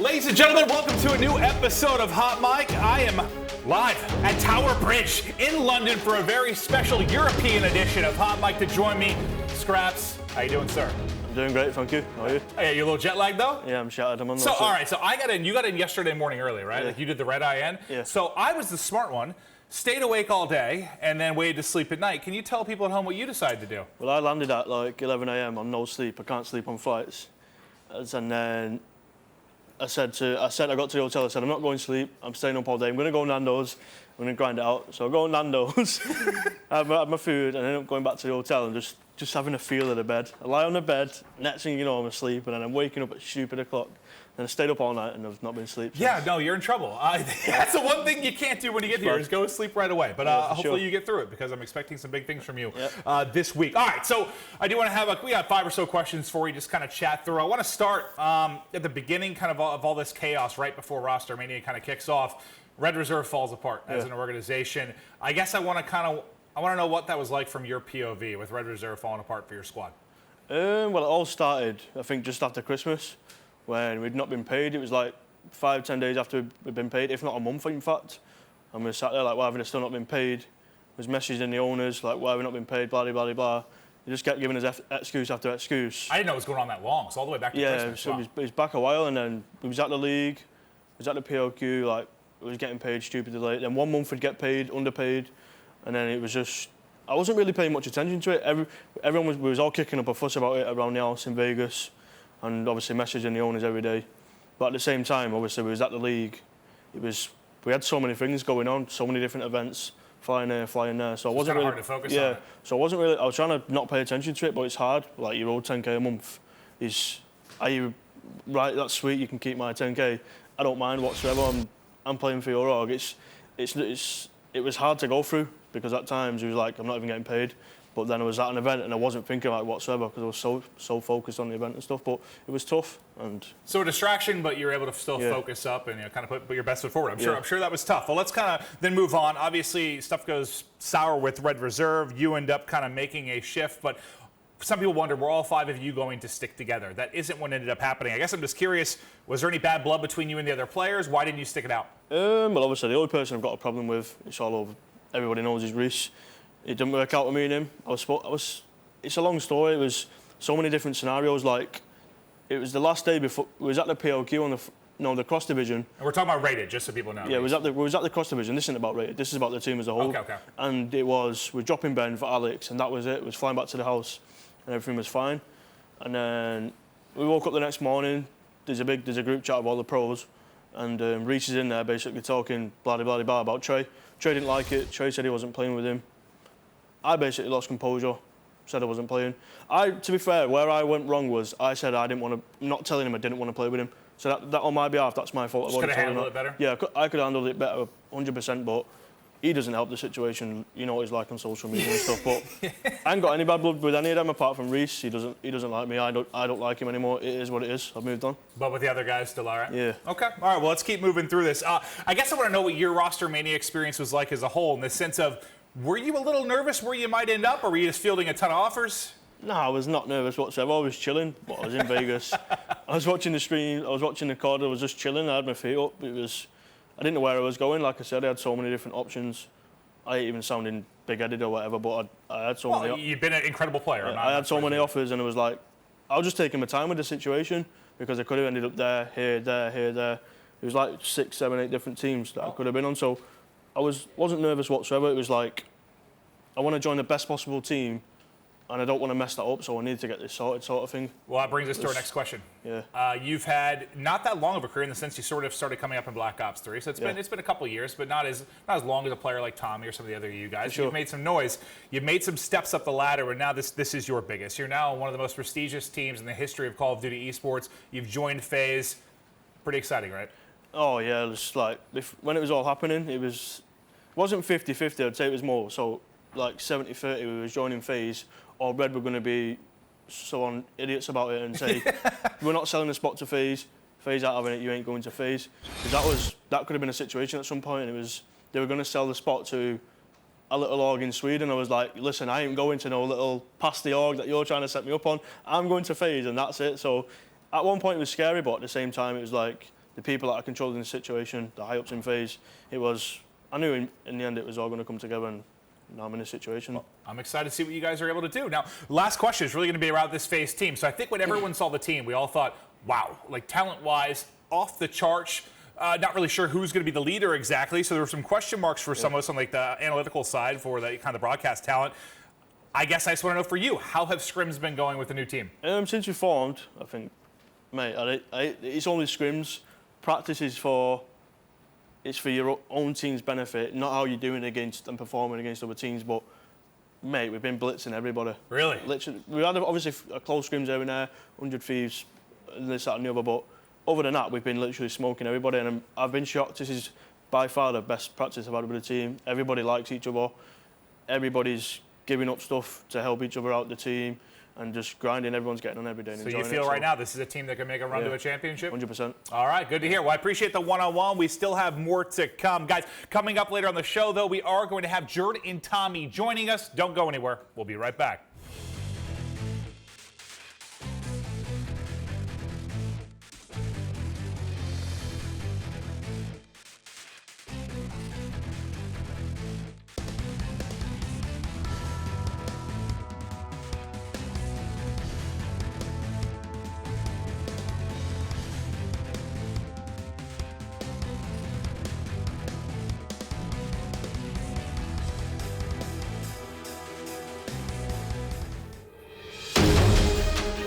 Ladies and gentlemen, welcome to a new episode of Hot Mic. I am live at Tower Bridge in London for a very special European edition of Hot Mic. To join me, Skrapz. How you doing, sir? I'm doing great, thank you. How are you? Hey, you a little jet lagged though? Yeah, I'm shattered. I'm on So, all right, so I got in. You got in yesterday morning early, right? Yeah. Like you did the red eye in. Yeah. So I was the smart one. Stayed awake all day and then waited to sleep at night. Can you tell people at home what you decided to do? Well, I landed at like 11 a.m. on no sleep. I can't sleep on flights. And then I got to the hotel. I said, I'm not going to sleep. I'm staying up all day. I'm going to go Nando's. I'm going to grind it out. So I go Nando's, have my food, and I end up going back to the hotel and just having a feel of the bed. I lie on the bed. Next thing you know, I'm asleep, and then I'm waking up at stupid o'clock. And I stayed up all night and I've not been asleep since. Yeah, no, you're in trouble. That's the one thing you can't do when you get here is go to sleep right away. But hopefully you get through it because I'm expecting some big things from you this week. All right, so I do want to have we got 5 or so questions for you, just kind of chat through. I want to start at the beginning kind of all this chaos right before Roster Mania kind of kicks off. Red Reserve falls apart as an organization. I guess I want to know what that was like from your POV with Red Reserve falling apart for your squad. Well, it all started, I think, just after Christmas, when we'd not been paid. It was like 5-10 days after we'd been paid, if not a month, in fact. And we sat there like, why have we still not been paid? There was messaging the owners, like, why have we not been paid, blah, blah, blah, blah. They just kept giving us excuse after excuse. I didn't know it was going on that long, so all the way back to Christmas. Yeah, so it was back a while, and then we was at the league, we was at the PLQ, like, we was getting paid stupidly late. Then 1 month we'd get paid, underpaid, and then it was just, I wasn't really paying much attention to it. We was all kicking up a fuss about it around the house in Vegas, and obviously messaging the owners every day. But at the same time, obviously, we was at the league. We had so many things going on, so many different events, flying here, flying there. So I wasn't really hard to focus on it. So I wasn't really. I was trying to not pay attention to it, but it's hard. Like, you owe 10k a month. Are you right? That's sweet. You can keep my 10k. I don't mind whatsoever. I'm playing for your org. It was hard to go through because at times it was like, I'm not even getting paid. But then I was at an event and I wasn't thinking about it whatsoever because I was so focused on the event and stuff. But it was tough. And so a distraction, but you're able to still focus up and kind of put your best foot forward. I'm sure that was tough. Well, let's kind of then move on. Obviously, stuff goes sour with Red Reserve. You end up kind of making a shift, but some people wonder, were all 5 of you going to stick together? That isn't what ended up happening. I guess I'm just curious, was there any bad blood between you and the other players? Why didn't you stick it out? Well, obviously, the only person I've got a problem with, it's all over, everybody knows, is Reese. It didn't work out with me and him. It's a long story. It was so many different scenarios. Like, it was the last day before, we was at the PLQ on the cross division. And we're talking about rated, just so people know. Yeah, we was at the cross division. This isn't about rated. This is about the team as a whole. Okay. And we're dropping Ben for Alex, and that was it. We was flying back to the house, and everything was fine. And then we woke up the next morning. There's a group chat of all the pros, and Reese is in there basically talking blah blah blah about Trey. Trey didn't like it. Trey said he wasn't playing with him. I basically lost composure, said I wasn't playing. To be fair, where I went wrong was I said I didn't want to, not telling him I didn't want to play with him. So that on my behalf, that's my fault. Just could have handled it better? Yeah, I could have handled it better, 100%, but he doesn't help the situation. You know what he's like on social media and stuff. But I ain't got any bad blood with any of them apart from Reese. He doesn't like me. I don't like him anymore. It is what it is. I've moved on. But with the other guys, still all right? Yeah. Okay. All right. Well, let's keep moving through this. I guess I want to know what your Roster Mania experience was like as a whole, in the sense of, were you a little nervous where you might end up, or were you just fielding a ton of offers? No, I was not nervous whatsoever. I was chilling, but I was in Vegas. I was watching the stream. I was watching the card. I was just chilling. I had my feet up. I didn't know where I was going. Like I said, I had so many different options. I ain't even sounding big-headed or whatever, but I had so many. Well, you've been an incredible player. I had so many offers, and it was like, I was just taking my time with the situation because I could have ended up there, here, there, here, there. It was like 6, 7, 8 different teams that I could have been on. So I wasn't nervous whatsoever. It was like, I want to join the best possible team, and I don't want to mess that up, so I need to get this sorted, sort of thing. Well, that brings us to our next question. Yeah. You've had not that long of a career in the sense you sort of started coming up in Black Ops 3, so it's been a couple years, but not as long as a player like Tommey or some of the other you guys. Sure. You've made some noise. You've made some steps up the ladder, and now this is your biggest. You're now one of the most prestigious teams in the history of Call of Duty esports. You've joined FaZe. Pretty exciting, right? Oh yeah, it was like when it was all happening, it wasn't 50-50. I'd say it was more so like 70-30. We was joining FaZe, or Red were going to be so on idiots about it and say we're not selling the spot to FaZe. FaZe aren't having it. You ain't going to FaZe. Because that could have been a situation at some point. They were going to sell the spot to a little org in Sweden. I was like, listen, I ain't going to no little past the org that you're trying to set me up on. I'm going to FaZe, and that's it. So at one point it was scary, but at the same time it was like, the people that are controlling the situation, the high ups in phase. I knew in the end it was all going to come together, and now I'm in this situation. Well, I'm excited to see what you guys are able to do. Now, last question is really going to be about this phase team. So I think when everyone saw the team, we all thought, wow, like talent-wise, off the charts. Not really sure who's going to be the leader exactly. So there were some question marks for some of us on like the analytical side for the kind of broadcast talent. I guess I just want to know for you, how have scrims been going with the new team? Since we formed, I think, mate, it's only scrims. Practice is for your own team's benefit, not how you're doing against and performing against other teams. But, mate, we've been blitzing everybody. Really? Literally, we had obviously a close scrims every there, 100 thieves, and this, that, and the other. But other than that, we've been literally smoking everybody, and I've been shocked. This is by far the best practice I've had with the team. Everybody likes each other. Everybody's giving up stuff to help each other out the team, and just grinding. Everyone's getting on every day and so enjoying you feel it, right now this is a team that can make a run to a championship? 100%. All right, good to hear. Well, I appreciate the one-on-one. We still have more to come. Guys, coming up later on the show, though, we are going to have Jurd and Tommey joining us. Don't go anywhere. We'll be right back.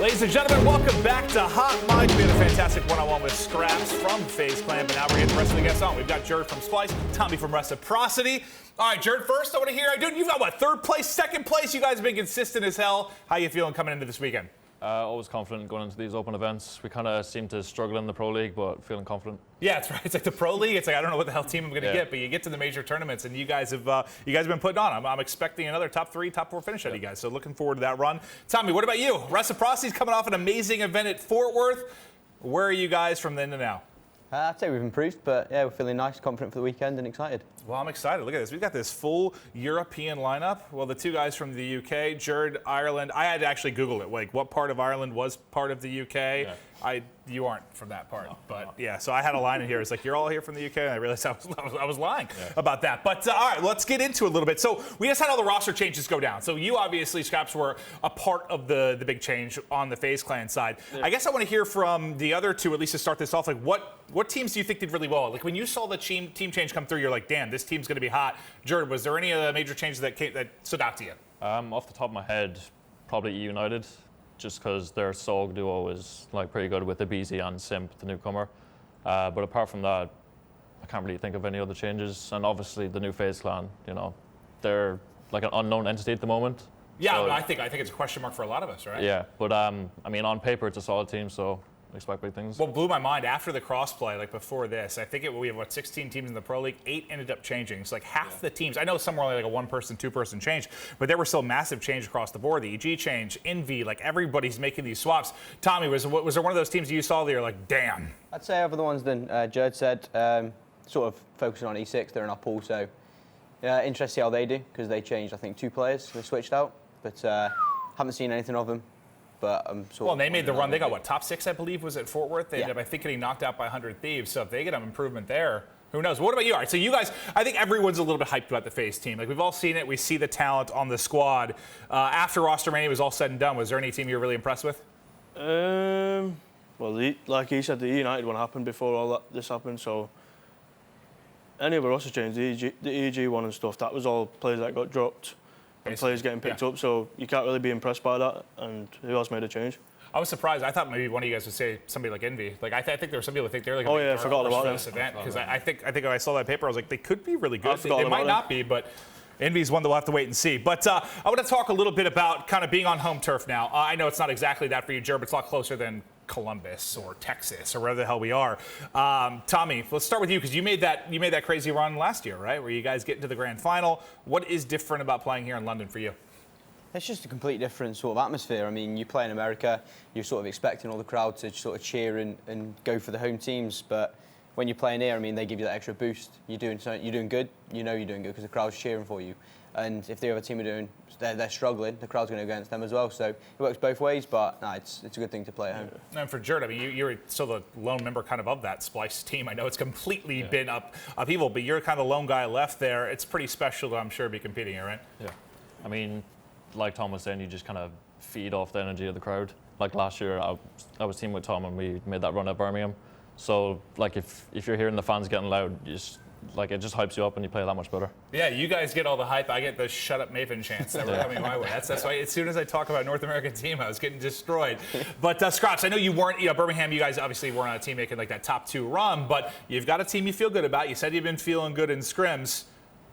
Ladies and gentlemen, welcome back to Hot Mic. We had a fantastic one-on-one with Skrapz from FaZe Clan, but now we're getting the rest of the guests on. We've got Jurd from Splice, Tommey from Reciprocity. All right, Jurd, first I want to hear, dude, you've got what, third place, second place? You guys have been consistent as hell. How you feeling coming into this weekend? Always confident going into these open events. We kind of seem to struggle in the Pro League, but feeling confident. Yeah, that's right. It's like the Pro League. It's like I don't know what the hell team I'm going to get, but you get to the major tournaments, and you guys have been putting on. I'm expecting another top 3, top 4 finish out of you guys. So looking forward to that run. Tommey, what about you? Reciprocity's coming off an amazing event at Fort Worth. Where are you guys from then to now? I'd say we've improved, but yeah, we're feeling nice, confident for the weekend, and excited. Well, I'm excited. Look at this. We've got this full European lineup. Well, the two guys from the UK, Jurd, Ireland. I had to actually Google it. Like, what part of Ireland was part of the UK? Yeah. You aren't from that part, but yeah. So I had a line in here. It's like, you're all here from the UK, and I realized I was lying about that. But all right, let's get into it a little bit. So we just had all the roster changes go down. So you obviously, Skrapz, were a part of the big change on the FaZe Clan side. Yeah. I guess I want to hear from the other two, at least to start this off. Like, what teams do you think did really well? Like, when you saw the team change come through, you're like, damn, this team's going to be hot. Jurd, was there any of the major changes that stood out to you? Off the top of my head, probably United, just because their SOG duo is like pretty good with the BZ and Simp, the newcomer. But apart from that, I can't really think of any other changes. And obviously the new FaZe Clan, you know, they're like an unknown entity at the moment. Yeah, so, I think it's a question mark for a lot of us, right? Yeah, but I mean, on paper it's a solid team, so expect big things. What blew my mind after the crossplay, like before this, I think we have 16 teams in the Pro League. 8 ended up changing. It's like half the teams. I know some were only like a 1-person, 2-person change, but there were still massive change across the board. The EG change, Envy, like everybody's making these swaps. Tommey, was there one of those teams that you saw that you're like, damn? I'd say over the ones that Jurd said, sort of focusing on E6. They're in our pool, so interesting to see how they do because they changed, I think, 2 players. They switched out, but haven't seen anything of them. But well, they made the run. They got what, top 6, I believe, was at Fort Worth. They ended up, I think, getting knocked out by 100 Thieves. So if they get an improvement there, who knows? What about you? All right, so you guys, I think everyone's a little bit hyped about the FaZe team. Like, we've all seen it. We see the talent on the squad. After Roster Mania was all said and done, was there any team you were really impressed with? Well, like he said, the United one happened before all this happened. So any of the roster changes, the EG one and stuff, that was all players that got dropped. And players getting picked up, so you can't really be impressed by that. And who else made a change? I was surprised. I thought maybe one of you guys would say somebody like Envy. Like I think there were some people who think they're like I forgot about this event because I think when I saw that paper, I was like, they could be really good. They might not be, but Envy's one that we'll have to wait and see. But I want to talk a little bit about kind of being on home turf now. I know it's not exactly that for you, Jurd, but it's a lot closer than Columbus or Texas or wherever the hell we are. Tommey, let's start with you because you made that crazy run last year, right? Where you guys get into the grand final. What is different about playing here in London for you? It's just a complete different sort of atmosphere. I mean, you play in America, you're sort of expecting all the crowd to sort of cheer and go for the home teams. But when you're playing here, I mean, they give you that extra boost. You're doing good. You know you're doing good because the crowd's cheering for you. And if the other team are they're struggling, the crowd's going to go against them as well. So it works both ways, but no, it's a good thing to play at home. And for Jurd, I mean, you're still the lone member kind of that Splice team. I know it's completely been upheaval, but you're kind of the lone guy left there. It's pretty special to, I'm sure, be competing here, right? Yeah. I mean, like Tom was saying, you just kind of feed off the energy of the crowd. Like last year, I was teaming with Tom and we made that run at Birmingham. So, like, if you're hearing the fans getting loud, it just hypes you up and you play that much better. Yeah, you guys get all the hype. I get the shut up Maven chants that were coming my way. That's why as soon as I talk about North American team, I was getting destroyed. But Skrapz, I know you weren't, Birmingham, you guys obviously weren't on a team making like that top 2 run, but you've got a team you feel good about. You said you've been feeling good in scrims.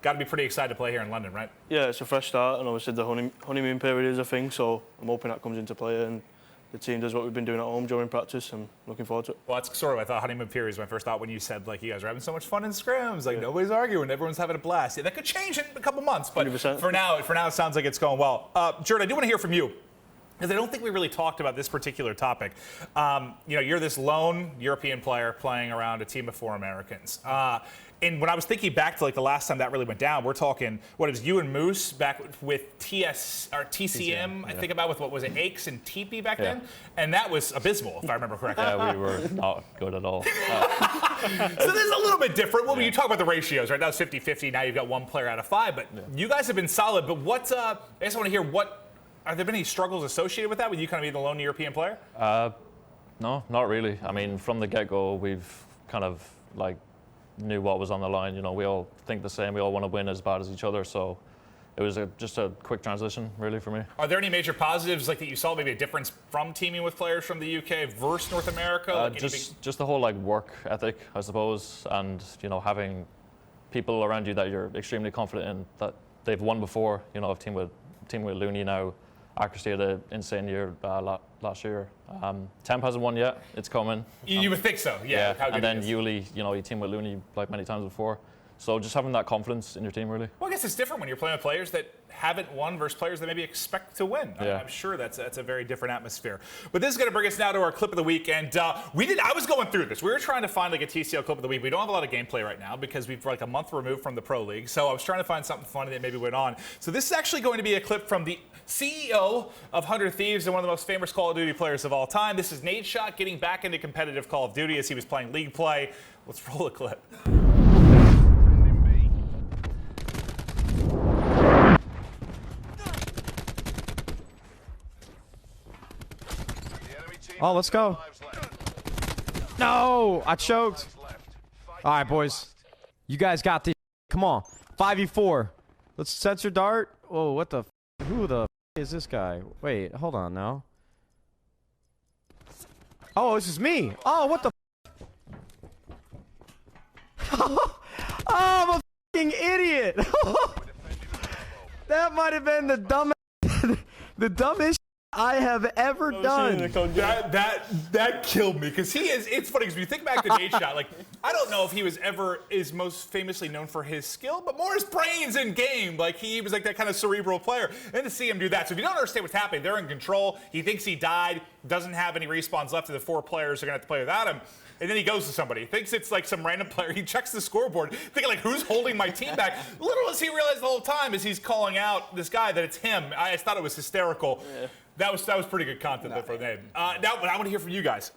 Got to be pretty excited to play here in London, right? Yeah, it's a fresh start, and obviously the honeymoon period is a thing, so I'm hoping that comes into play and the team does what we've been doing at home during practice. I'm looking forward to it. Well, that's sort of, I thought honeymoon period was my first thought when you said, like, you guys are having so much fun in scrims. Like, nobody's arguing. Everyone's having a blast. Yeah, that could change in a couple months, but 100%. for now, it sounds like it's going well. Jurd, I do want to hear from you, because I don't think we really talked about this particular topic. You're this lone European player playing around a team of 4 Americans. And when I was thinking back to like the last time that really went down, we're talking, what is you and Moose back with TCM, I think about with what was it, Aches and Teepee back then? And that was abysmal, if I remember correctly. Yeah, we were not good at all. So this is a little bit different. Well, you talk about the ratios, right? That was 50-50. Now you've got 1 player out of 5, but you guys have been solid. But I just want to hear are there been any struggles associated with that, with you kind of being the lone European player? No, not really. I mean, from the get-go, we've kind of like knew what was on the line. We all think the same. We all want to win as bad as each other. So it was just a quick transition, really, for me. Are there any major positives like that you saw, maybe a difference from teaming with players from the UK versus North America? Just the whole like work ethic, I suppose, and having people around you that you're extremely confident in, that they've won before. I've teamed with Looney now. Accuracy had an insane year last year. Temp hasn't won yet. It's coming. You would think so, yeah. And then Yuli, you team with Looney like many times before. So just having that confidence in your team, really. Well, I guess it's different when you're playing with players that haven't won versus players that maybe expect to win. Yeah. I'm sure that's a very different atmosphere. But this is going to bring us now to our clip of the week. And I was going through this. We were trying to find like a TCL clip of the week. We don't have a lot of gameplay right now because we're like a month removed from the Pro League. So I was trying to find something funny that maybe went on. So this is actually going to be a clip from the CEO of 100 Thieves and one of the most famous Call of Duty players of all time. This is Nadeshot getting back into competitive Call of Duty as he was playing League play. Let's roll a clip. Oh, let's go. No, I choked. All right, boys. You guys got this. Come on. 5v4. Let's censor dart. Oh, what the f? Who the f is this guy? Wait, hold on now. Oh, this is me. Oh, what the f? Oh, I'm a f***ing idiot. That might have been the dumbest I have ever done. That killed me because it's funny because when you think back to Nadeshot, like I don't know if he is most famously known for his skill, but more his brains in game. Like he was like that kind of cerebral player, and to see him do that. So if you don't understand what's happening, they're in control. He thinks he died, doesn't have any respawns left, and the 4 players are gonna have to play without him. And then he goes to somebody, thinks it's like some random player. He checks the scoreboard, thinking like, who's holding my team back? Little does he realize the whole time as he's calling out this guy that it's him. I just thought it was hysterical. Yeah. That was pretty good content there for the name. Now I want to hear from you guys.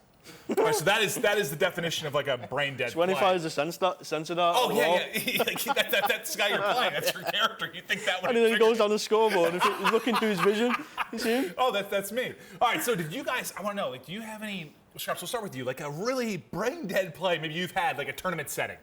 All right, so that is the definition of like a brain dead 25 play. is a sensor dart. Oh yeah. That's the guy you're playing. That's your character. You think that would. And then he goes down the scoreboard. If he's looking through his vision, you see him? Oh, that's me. All right, so did you guys? I want to know. Like, do you have any? Skrapz, we'll start with you. Like a really brain dead play. Maybe you've had like a tournament setting.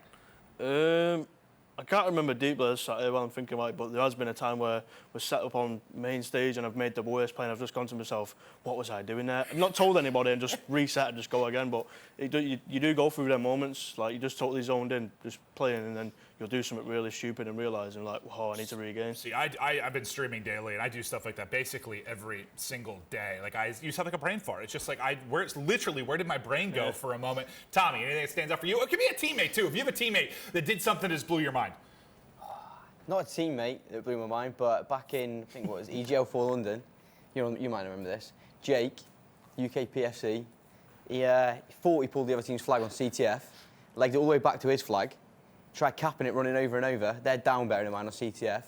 I can't remember deeply while I'm thinking about it, but there has been a time where we're set up on main stage and I've made the worst play and I've just gone to myself, what was I doing there? I've not told anybody and just reset and just go again, but you do go through them moments, like you're just totally zoned in, just playing, and then you'll do something really stupid and realising like, oh, I need to regain. See, I've been streaming daily and I do stuff like that basically every single day. Like I used to have like a brain fart. It's just like where did my brain go for a moment? Tommey, anything that stands out for you? It could be a teammate too. If you have a teammate that did something that just blew your mind. Not a teammate that blew my mind, but back in, I think what was EGL4 London, you might remember this, Jake, UK PFC, he thought he pulled the other team's flag on CTF, legged it all the way back to his flag, tried capping it, running over and over. They're down, bearing in mind, on CTF.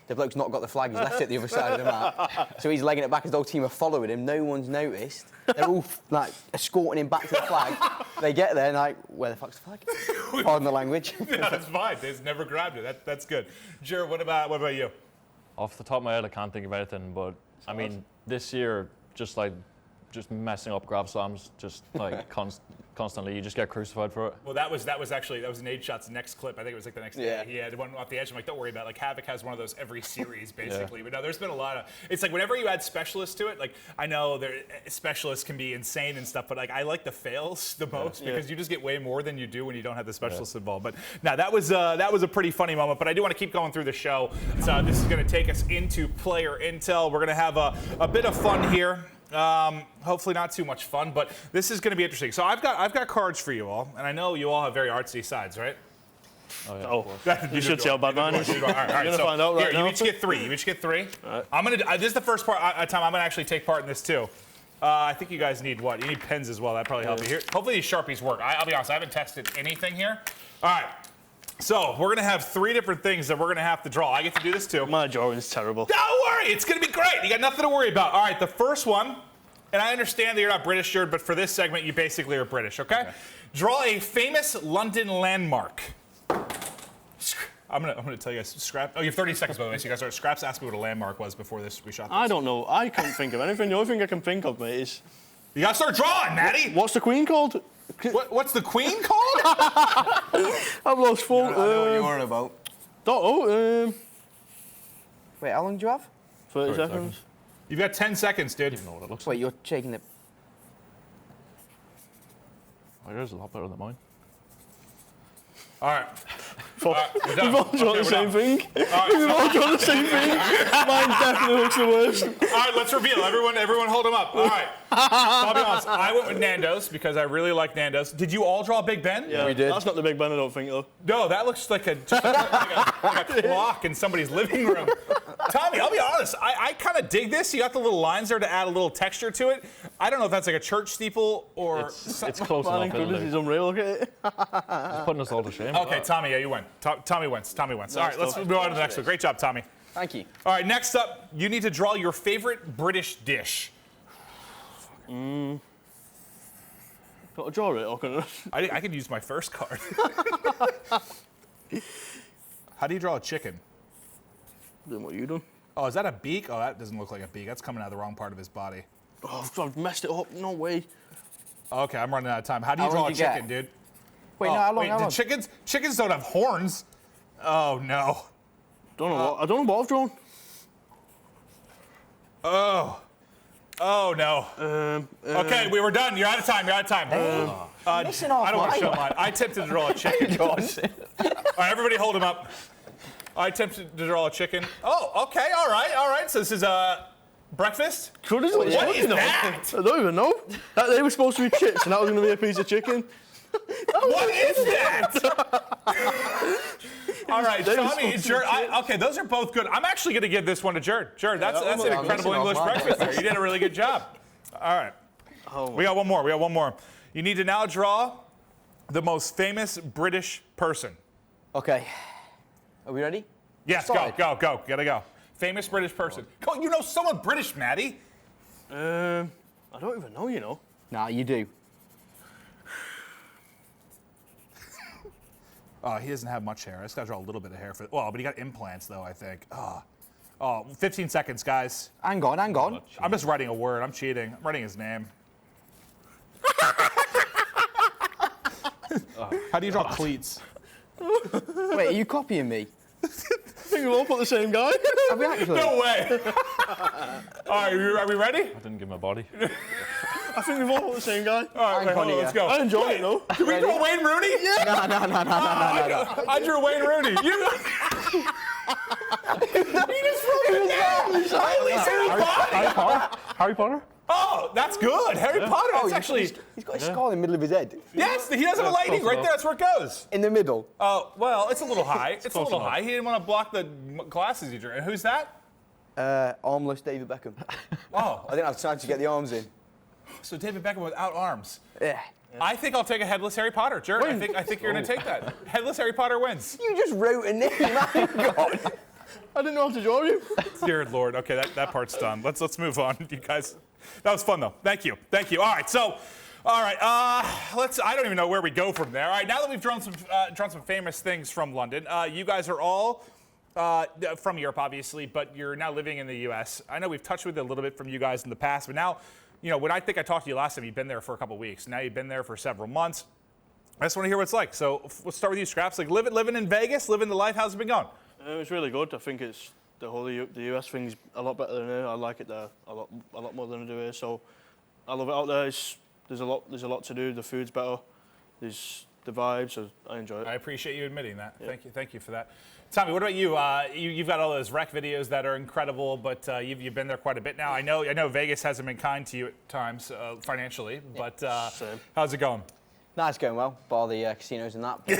The bloke's not got the flag, he's left it the other side of the map. So he's legging it back, his whole team are following him, no one's noticed. They're all like escorting him back to the flag. They get there and like, where the fuck's the flag? Pardon the language. Yeah, that's fine, they've never grabbed it, that's good. Jurd, what about you? Off the top of my head, I can't think of anything, but I mean, this year, just messing up grab slams, just like constantly, you just get crucified for it. Well, that was Nade Shot's next clip. I think it was like the next day. He had one off the edge. I'm like, don't worry about it. Like Havoc has one of those every series, basically. But no, there's been a lot of. It's like whenever you add specialists to it, like I know specialists can be insane and stuff, but like I like the fails the most because you just get way more than you do when you don't have the specialists involved. But now that was a pretty funny moment. But I do want to keep going through the show. So this is going to take us into player intel. We're going to have a bit of fun here. Hopefully not too much fun, but this is going to be interesting. So I've got cards for you all, and I know you all have very artsy sides, right? Oh, you should see how bad mine is. All right, I'm going to find out right now. You each get three. Right. I'm going to. This is the first part. Tom, I'm going to actually take part in this too. I think you guys need what? You need pens as well. That probably help you here. Hopefully these Sharpies work. I'll be honest. I haven't tested anything here. All right. So we're gonna have three different things that we're gonna have to draw. I get to do this too. My drawing's terrible. Don't worry, it's gonna be great. You got nothing to worry about. All right, the first one, and I understand that you're not British, Jurd, but for this segment, you basically are British, okay? Draw a famous London landmark. I'm gonna tell you guys, Skrapz. Oh, you have 30 seconds by the way, so you guys are. Skrapz asked me what a landmark was before we shot this. I don't know. I can't think of anything. The only thing I can think of, mate, is. You gotta start drawing, Matty. What's the Queen called? What's the Queen called? I've lost fault. I know what you're on about. Don't know. Wait, how long do you have? 30 seconds. You've got 10 seconds, dude. I don't even know what it looks Wait, like. you're shaking it. Oh, yours is a lot better than mine. All right. We've all drawn the same thing. We've all drawn the same thing. Mine definitely looks the worst. All right, let's reveal. Everyone hold them up. All right. I'll be honest. I went with Nando's because I really like Nando's. Did you all draw Big Ben? Yeah, we did. That's not the Big Ben, I don't think, though. No, that looks like a clock in somebody's living room. Tommy, I'll be honest. I kind of dig this. You got the little lines there to add a little texture to it. I don't know if that's like a church steeple or It's close Man, enough, isn't he's it? unreal, look at it. It's putting us all to shame. Okay, Tommy, yeah, you win. Tommy wins. All right, let's move on to the next one. Great job, Tommy. Thank you. All right, next up, you need to draw your favorite British dish. Got to draw it, or can I? I could use my first card. How do you draw a chicken? Doing what you done. Oh, is that a beak? Oh, that doesn't look like a beak. That's coming out of the wrong part of his body. Oh, I've messed it up. No way. Okay, I'm running out of time. How do you How draw long a did you chicken, get? dude? Wait, no, how long? Wait, How long? chickens don't have horns. Oh no. Don't know what. I don't know what I've drawn. Oh no. Okay, we were done. You're out of time. Missing off. I don't want to show mine. I attempted to draw a chicken. All right, everybody hold him up. I attempted to draw a chicken. Oh, okay, all right. So this is breakfast? What is that? I don't even know. They were supposed to be chips, and that was going to be a piece of chicken. What is that? All right, Tommy, Jurd. Okay, those are both good. I'm actually going to give this one to Jurd. Jurd, that's an incredible English breakfast there. You did a really good job. All right. We got one more. You need to now draw the most famous British person. Okay. Are we ready? Yes, Started. go. Gotta go. Famous British person. Come on, you know someone British, Maddie. I don't even know, you know. Nah, you do. He doesn't have much hair. I just gotta draw a little bit of hair for. Well, but he got implants though, I think. 15 seconds, guys. Hang on. I'm just writing a word. I'm cheating. I'm writing his name. How do you draw cleats? Wait, are you copying me? I think we've all put the same guy. Have we actually? No way. All right, are we ready? I didn't give my body. I think we've all put the same guy. All right, Hang on hold on, let's here. go. I enjoyed it, though. Did we draw Wayne Rooney? No. I drew Wayne Rooney. You just wrote it down. At least Harry Potter. Harry Potter? Oh, that's good. Harry Potter. That's actually. He's got a skull in the middle of his head. Yes, he does have a lightning right there. That's where it goes. In the middle. Oh, well, it's a little high. It's a little enough. high. He didn't want to block the glasses he drew. And who's that? Armless David Beckham. Oh, I didn't have time to get the arms in. so David Beckham without arms. Yeah. I think I'll take a headless Harry Potter. Jurd, I think you're going to take that. Headless Harry Potter wins. You just wrote a name. My God. I didn't know how to draw you. Dear Lord. Okay, that part's done. Let's move on, you guys. That was fun, though. Thank you. All right, so, I don't even know where we go from there. All right, now that we've drawn some famous things from London, you guys are all from Europe, obviously, but you're now living in the U.S. I know we've touched with it a little bit from you guys in the past, but now, when I think I talked to you last time, you've been there for a couple weeks. Now you've been there for several months. I just want to hear what it's like. So we'll start with you, Skrapz. Like living in Vegas, living the life. How's it been going? It's really good. I think it's the whole the US thing's a lot better than here. I like it there a lot more than I do here. So I love it out there. There's a lot to do. The food's better. There's the vibes. So I enjoy it. I appreciate you admitting that. Yeah. Thank you for that. Tommey, what about you? You've got all those rec videos that are incredible, but you've been there quite a bit now. I know Vegas hasn't been kind to you at times financially, but how's it going? No, it's going well. Bar the casinos and that. Do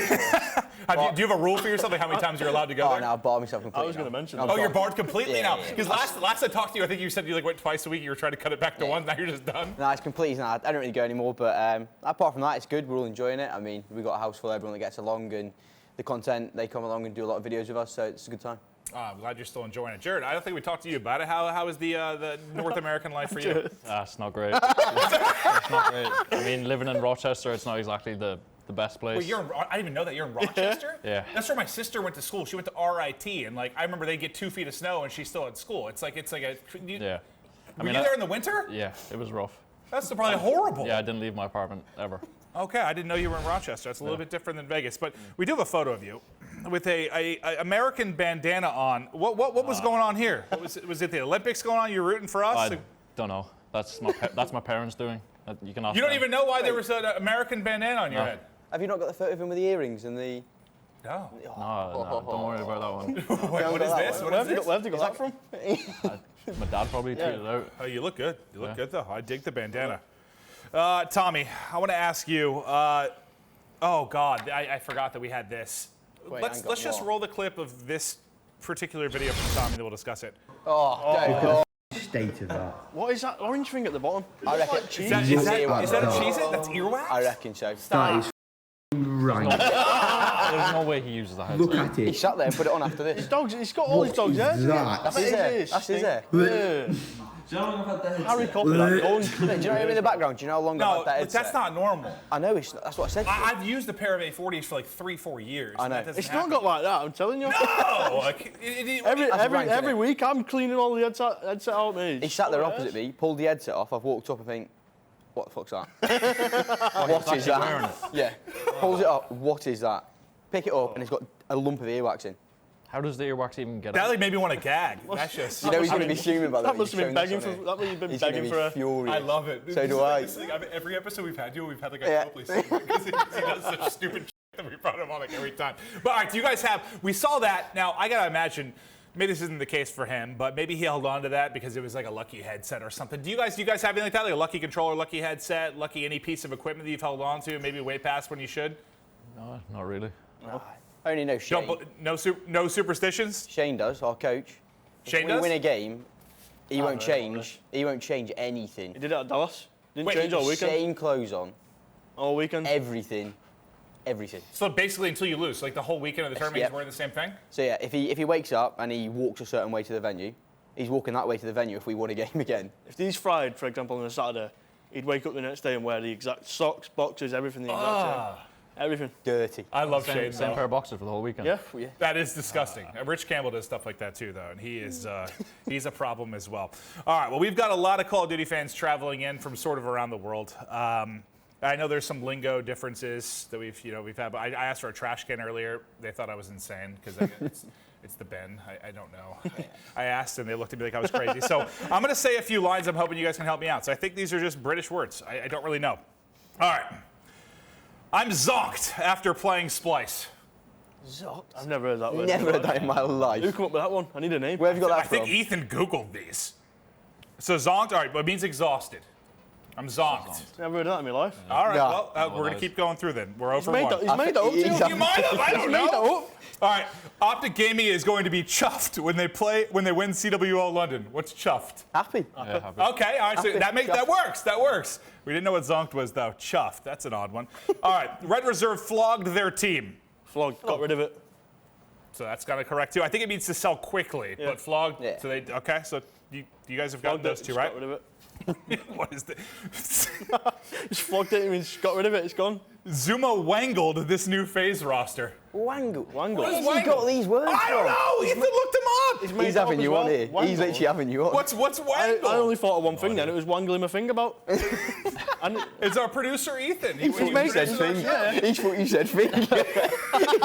you have a rule for yourself, like how many times you're allowed to go there? No, I barred myself completely. I was going to mention Oh, that. you're barred completely now? Yeah. Because last I talked to you, I think you said you went twice a week. You were trying to cut it back to one. Now you're just done. No, it's completely not. I don't really go anymore, but apart from that, it's good. We're all enjoying it. I mean, we've got a house full of everyone that gets along, and the content, they come along and do a lot of videos with us, so it's a good time. I'm glad you're still enjoying it. Jurd, I don't think we talked to you about it. How is the North American life for you? It's not great. It's not great. I mean, living in Rochester, it's not exactly the best place. Well, I didn't even know that you're in Rochester. Yeah. That's where my sister went to school. She went to RIT, and I remember they get 2 feet of snow, and she's still at school. It's like a. Yeah. Were you there in the winter? Yeah, it was rough. That's probably horrible. Yeah, I didn't leave my apartment ever. Okay, I didn't know you were in Rochester. That's a little bit different than Vegas, but we do have a photo of you with a American bandana on. What was going on here? Was it the Olympics going on? You were rooting for us? I don't know. That's my parents doing. You can ask You don't them. even know why there was an American bandana on your head? Have you not got the photo of him with the earrings and the... No. No, don't worry about that one. Wait, what is this? Where have you got that from? My dad probably tweeted it out. Oh, you look good. You look good, though. I dig the bandana. Tommey, I want to ask you. Oh God, I forgot that we had this. Wait, let's just roll the clip of this particular video from Tommey, then we'll discuss it. Oh. State of that. What is that orange thing at the bottom? I reckon... Is that a Cheez-It? That's earwax? I reckon so. That is right. There's no way he uses that headset. Look at He it. sat there and put it on after this. He's got all his dogs' hairs. that? That's his hair. That's his hair. Yeah. Harry Potter, that going. Do you know him in the background? Do you know how long I've No, had that but headset? that's not normal. I know, that's what I said to you. I've used a pair of A40s for like 3-4 years. I know. That doesn't It's not happen. got like that, I'm telling you. No! Every week I'm cleaning all the headset out, mate. He sat there opposite me, pulled the headset off. I've walked up and think, what the fuck's that? What is that? Yeah. Pulls it up. What is that? Pick it up and it's got a lump of earwax in. How does the earwax even get That out? like made me want to gag. That's just. You know he's going to be fuming about that. That must have been begging for. That must have been He's going to begging be for a. furious. I love it. So do I. Every episode we've had we've had like a Yeah. Copley scene because he does such stupid shit that we brought him on like every time. But all right, do you guys we saw that. Now, I got to imagine, maybe this isn't the case for him, but maybe he held on to that because it was like a lucky headset or something. Do you guys have anything like that? Like a lucky controller, lucky headset, lucky any piece of equipment that you've held on to, maybe way past when you should? No, not really. I only know Shane. No superstitions? Shane does, our coach. Shane when does? we win a game, he won't know change. He won't change anything. He did it at Dallas. Didn't Wait, change all weekend. Same clothes on, All weekend. everything. So basically until you lose, like the whole weekend of the tournament, Yep. he's wearing the same thing? So yeah, if he wakes up and he walks a certain way to the venue, he's walking that way to the venue if we won a game again. If these fried, for example, on a Saturday, he'd wake up the next day and wear the exact socks, boxes, everything the exact same. Everything. Dirty. I love Shane. Same though. pair of boxers for the whole weekend. Yeah. Yeah. That is disgusting. Rich Campbell does stuff like that too, though, and he is he's a problem as well. All right, well, we've got a lot of Call of Duty fans traveling in from sort of around the world. I know there's some lingo differences that we've had, but I asked for a trash can earlier. They thought I was insane because it's the bin. I don't know. I asked and they looked at me like I was crazy. So I'm going to say a few lines. I'm hoping you guys can help me out. So I think these are just British words. I don't really know. All right. I'm zonked after playing Splice. Zonked? I've never heard that word. Never heard that in my life. Who come up with that one? I need a name. Where have you got that I think from? Ethan Googled these. So zonked, all right, but it means exhausted. I'm zonked. Never heard of that in my life. All right, Yeah. well, we're going to keep going through then. We're over He's one. made that up too. He's You might have. I don't He's made that know. up. All right, Optic Gaming is going to be chuffed when they win CWL London. What's chuffed? Happy. Yeah, happy. Okay, all right, so Happy. that works. That works. We didn't know what zonked was though. Chuffed. That's an odd one. All right, Red Reserve flogged their team. Flogged. Got rid of it. So that's got to correct too. I think it means to sell quickly, Yeah. but flogged. Yeah. So okay. So you guys have gotten Flogged it, those two, just right? Got rid of it. What is the? Just flogged it. It means got rid of it. It's gone. Zuma wangled this new phase roster. Wangle. Wangle. Where's he got these words I don't from? know. Ethan looked him up. He's made He's it up having as you well. on here. Wangle. He's literally having you on. What's I wangle? only thought of one thing then. It was wangling my finger about. And It's our producer Ethan. He thought you said finger. He thought you said finger.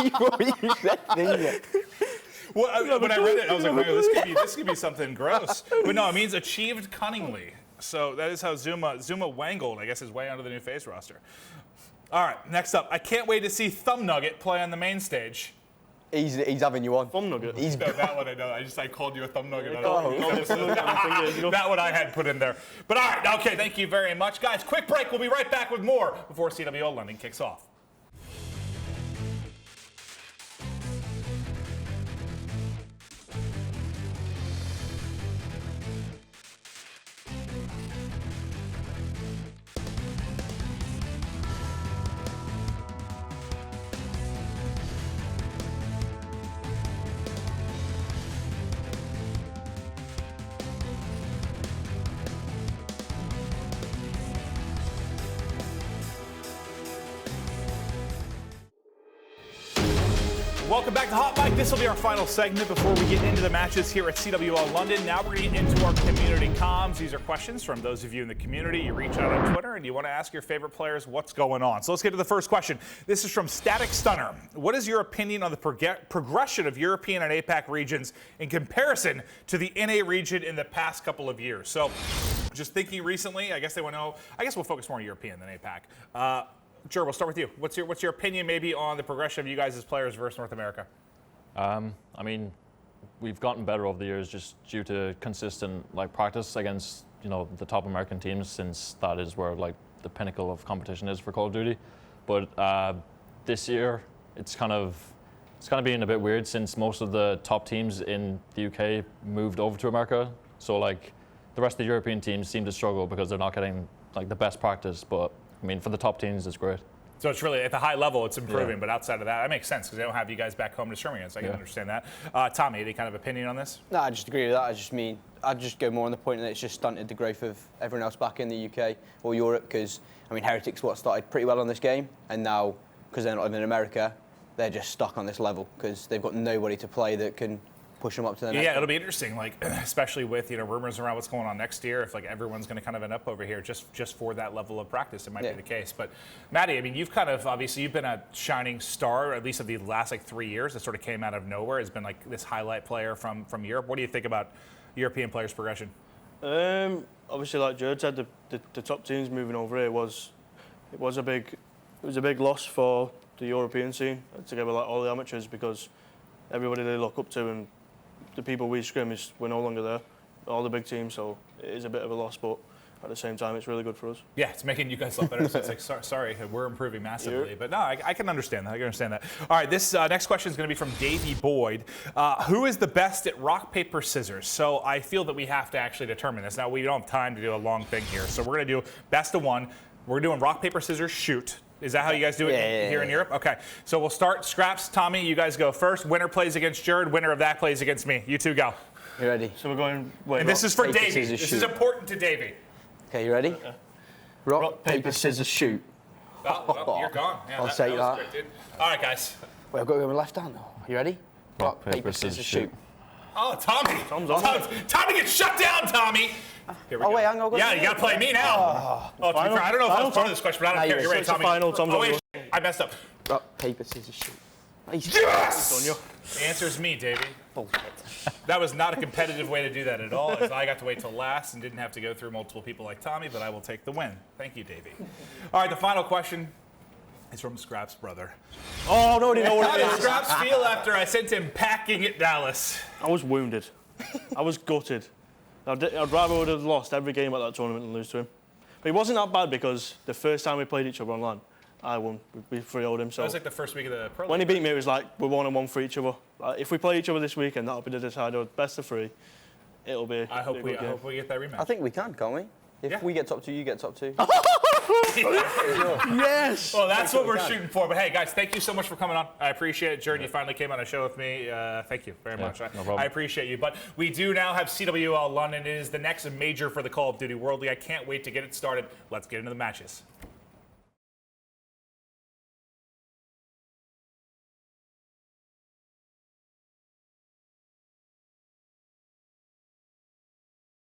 He thought you said finger. Well, when I read it, I was like, "Man, this could be something gross." But no, it means achieved cunningly. So that is how Zuma wangled, I guess, his way onto the new phase roster. All right, next up, I can't wait to see Thumb Nugget play on the main stage. He's having you on. Thumb nugget. He's No, that one I know. I called you a thumb nugget. Oh, That one I had put in there. But all right, okay, thank you very much. Guys, quick break. We'll be right back with more before CWL London kicks off. Welcome back to Hot Mic. This will be our final segment before we get into the matches here at CWL London. Now we're going to get into our community comms. These are questions from those of you in the community. You reach out on Twitter and you want to ask your favorite players what's going on. So let's get to the first question. This is from Static Stunner. What is your opinion on the progression of European and APAC regions in comparison to the NA region in the past couple of years? So just thinking recently, I guess we'll focus more on European than APAC. Jurd, we'll start with you. What's your opinion maybe on the progression of you guys as players versus North America? I mean, we've gotten better over the years just due to consistent practice against the top American teams, since that is where the pinnacle of competition is for Call of Duty. But this year it's kind of being a bit weird since most of the top teams in the UK moved over to America. So the rest of the European teams seem to struggle because they're not getting the best practice. But I mean, for the top teams, it's great. So it's really, at the high level, it's improving, Yeah. but outside of that makes sense because they don't have you guys back home to stream against. I can understand that. Tommy, any kind of opinion on this? No, I just agree with that. I'd just go more on the point that it's just stunted the growth of everyone else back in the UK or Europe, because, I mean, Heretics started pretty well on this game, and now, because they're not living in America, they're just stuck on this level because they've got nobody to play that can push them up to the next. Yeah, it'll be interesting, especially with rumors around what's going on next year. If everyone's going to kind of end up over here just for that level of practice, it might be the case. But Maddie, I mean, you've been a shining star, at least of the last 3 years. That sort of came out of nowhere. Has been this highlight player from Europe. What do you think about European players' progression? Obviously, like Jurd said, the top teams moving over here was a big loss for the European scene together with all the amateurs, because everybody they look up to and the people we scrimmage, we're no longer there, all the big teams, so it is a bit of a loss, but at the same time, it's really good for us. Yeah, it's making you guys look better. So it's sorry, we're improving massively. Yeah. But no, I can understand that. All right, this next question is going to be from Davey Boyd. Who is the best at rock, paper, scissors? So I feel that we have to actually determine this. Now, we don't have time to do a long thing here. So we're going to do best of one. We're doing rock, paper, scissors, shoot. Is that how you guys do it here in Europe? Okay, so we'll start. Skrapz, Tommy, you guys go first. Winner plays against Jurd. Winner of that plays against me. You two go. You ready? So we're going. And this is for paper, Davey. scissors, This shoot. is important to Davey. Okay, you ready? Rock, paper, scissors, shoot. Oh, you're gone. Yeah, I'll say was that. quick, dude. All right, guys. Wait, I've got to go with my left hand now. You ready? Rock, paper, scissors, shoot. Oh, Tommy. Tom's on. Tommy gets shut down, Tommy. Here we Oh, go. wait, hang on. Yeah, you got to play me now. To be fair, I don't know if I was part of this question, but I don't care. You're right, It's the Tommy. final, Tom's Oh, on. wait, I messed up. Rock, paper, scissors, shoot. Nice. Yes! On you. The answer's me, Davey. Bullshit. That was not a competitive way to do that at all, as I got to wait till last and didn't have to go through multiple people like Tommy, but I will take the win. Thank you, Davey. All right, the final question is from Skrapz' brother. Oh, no, I didn't know How what did it is. Skrapz feel after I sent him packing at Dallas? I was wounded. I was gutted. I'd rather would have lost every game at that tournament than lose to him. But it wasn't that bad because the first time we played each other online, I won. We 3-0'd him. So That was like the first week of the Pro when he League. beat me, it was like we're 1-1 for each other. Like, if we play each other this weekend, that'll be the decider. Best of 3. It'll be. I hope we get that rematch. I think we can, can't we? If we get top 2, you get top 2. Yes! Well, that's what we're shooting for. But hey, guys, thank you so much for coming on. I appreciate it. Jurd, you finally came on a show with me. Thank you very much. No problem. I appreciate you. But we do now have CWL London. It is the next major for the Call of Duty World League. I can't wait to get it started. Let's get into the matches.